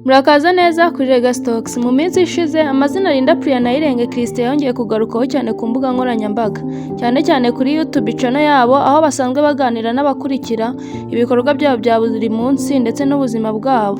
Murakaza neza kuri Legastox. Mu minsi ishize amazina Linda Priya na Irenge Christian yongeye kugarukaho cyane ku mbuga nkoranyambaga, cyane kuri YouTube channel yabo aho basanzwe baganira n'abakurikira ibikorwa byabo bya buri munsi ndetse n'ubuzima bwabo.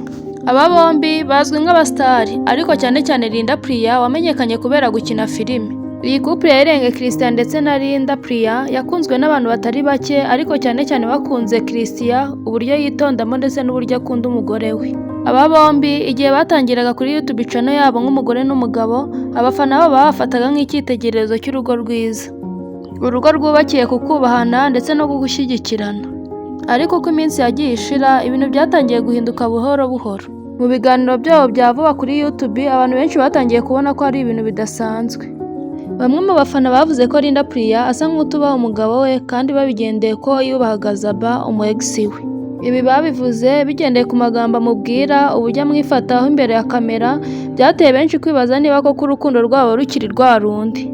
Aba bombi bazwi nk'abastari, ariko cyane Linda Priya wamenyekanye kubera gukina filime. Iyi couple ya Irenge Christian ndetse na Linda Priya yakunzwe n'abantu batari bake, ariko cyane bakunze Christian uburyo yitondamo ndetse n'uburyo akunda umugore we. Aba bombi igihe batangiraga kuri YouTube channel yabo nk'umugore n'umugabo, abafana babo bafataga nk'icyitegererezo cy'urugo rwiza, urugo rwubakiye ku kubahana ndetse no gushyigikirana. Ariko uko iminsi yagiye ishira, ibintu byatangiye guhinduka buhoro buhoro. Mu biganiro byabo bya vuba kuri YouTube, abantu benshi batangiye kubona ko ari ibintu bidasanzwe. Bamwe mu bafana bavuze ko Linda Priya asa nk'utubaha umugabo we, kandi babigendeye ko yubahaga Zaba ex we. Ibi babivuze bigendeye ku magambo amubwira, uburyo amwifataho imbere ya kamera, byateye benshi kwibaza niba koko urukundo rwabo rukiri rwa rundi.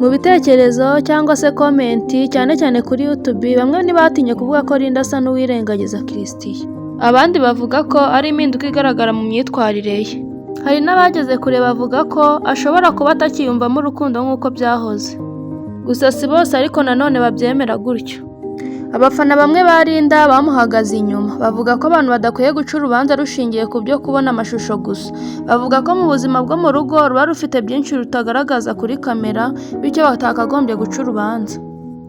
Mu bitekerezo cyangwa se komenti cyane kuri YouTube, bamwe ntibatinye kuvuga ko Linda asa n'uwirengagiza Christian. Abandi bavuga ko ari impinduka igaragara mu myitwarire ye. Hari n'abageze kure bavuga ko ashobora kuba atakiyumvamo urukundo nk'uko byahoze. Gusa si bose ariko nanone babyemera gutyo. Abafana bamwe ba Linda bamuhagaze inyuma, bavuga ko abantu badakwiye guca urubanza rushingiye ku byo kubona amashusho gusa. Bavuga ko mu buzima bwo mu rugo ruba rufite byinshi rutagaragaza kuri kamera, bityo batakagombye guca urubanza.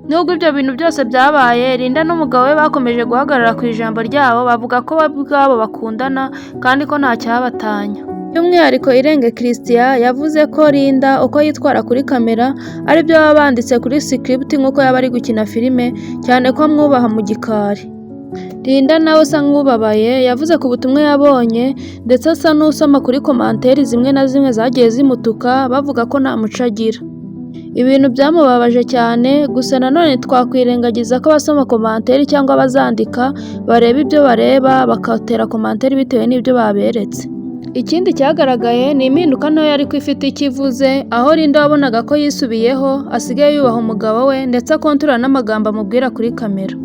Nubwo ibyo bintu byose byabaye, Linda n'umugabo we bakomeje guhagarara ku ijambo ryabo, bavuga ko ubwabo bakundana kandi ko nta cyabatanya. By'umwihariko Irenge Christian yavuze ko Linda uko yitwara kuri kamera ari byo baba banditse kuri script nk'uko yaba ari gukina filime, cyane ko amwubaha mu gikari. Linda nawe usa nk'ubabaye yavuze ku butumwa yabonye, ndetse asa n'usoma kuri komanteri zimwe na zimwe zagiye zimutuka bavuga ko nta muco agira. Ibintu byamubabaje cyane, gusa nanone twakwirengagiza ko abasoma komanteri cyangwa abazandika bareba ibyo bareba bakatera komanteri bitewe n'ibyo baberetse. Ikindi cyagaragaye ni impinduka ntoya ariko ifite ikivuze, aho Linda wabonaga ko yisubiyeho, asigaye yubaha umugabo we ndetse akontorora n'amagambo amubwira kuri kamera.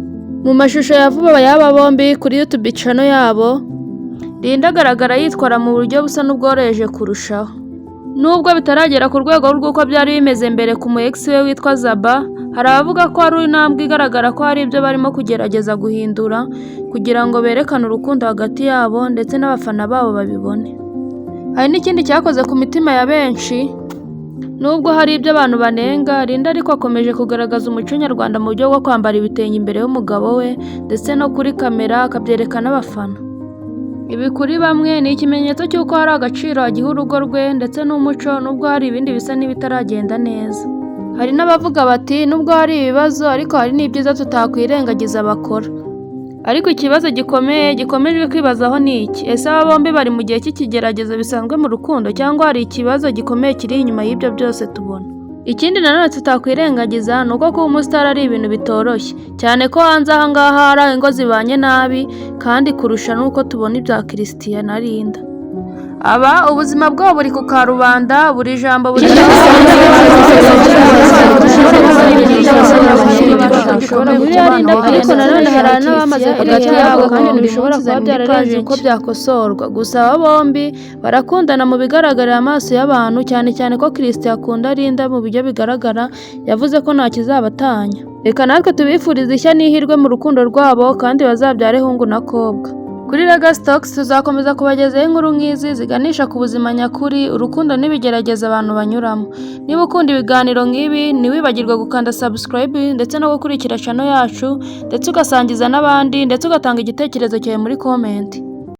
Mu mashusho ya vuba y'aba bombi kuri YouTube channel yabo, Linda agaragara yitwara mu buryo busa n'ubworoheje kurushaho. Nubwo bitaragera ku rwego rw'uko byari bimeze mbere ku mu ex we witwa Zaba, hari abavuga ko ari intambwe igaragara ko hari ibyo barimo kugerageza guhindura kugira ngo berekane urukundo hagati yabo ndetse n'abafana babo babibone. Hari n'ikindi cyakoze ku mitima ya benshi. Nubwo hari ibyo abantu banenga, Linda ariko akomeje kugaragaza umuco nyarwanda mu buryo bwo kwambara ibitenge imbere y'umugabo we ndetse no kuri kamera akabyereka n'abafana. Ibi kuri bamwe ni ikimenyetso cy'uko hari agaciro agiha urugo rwe ndetse n'umuco, nubwo hari ibindi bisa n'ibitaragenda neza. Hari n'abavuga bati nubwo hari ibibazo ariko hari n'ibyiza tutakwirengagiza bakora. Ariko ikibazo gikomeje kwibazaho ni iki: ese aba bombi bari mu gihe cy'ikigeragezo bisanzwe mu rukundo, cyangwa hari ikibazo gikomeye kiri inyuma y'ibyo byose tubona? Ikindi nanone tutakwirengagiza ni uko kuba umusitari ari ibintu bitoroshye, cyane ko hanze aha ngaha hari ingo zibanye nabi, kandi kurusha n'uko tubona ibya Christian na Linda. Aba ubuzima bwabo buri ku karubanda, buri jambo buri ariko nanone hari n'abamaze hagati yabo kandi ntibishobora kuba byararenze uko byakosorwa. Gusa aba bombi barakundana mu bigaragarira amaso y'abantu, cyane ko Christian akunda Linda mu buryo bigaragara, yavuze ko nta kizabatanya. Reka natwe tubifurize ishya n'ihirwe mu rukundo rwabo, kandi bazabyare hungu na kobwa. Kuri Legastox tuzakomeza kubagezaho inkuru nk'izi ziganisha ku buzima nyakuri, urukundo n'ibigerageza abantu banyuramo. Niba ukunda ibiganiro nk'ibi, ntiwibagirwe gukanda subscribe ndetse no gukurikira channel yacu, ndetse ugasangiza n'abandi, ndetse ugatanga igitekerezo cyawe muri comment.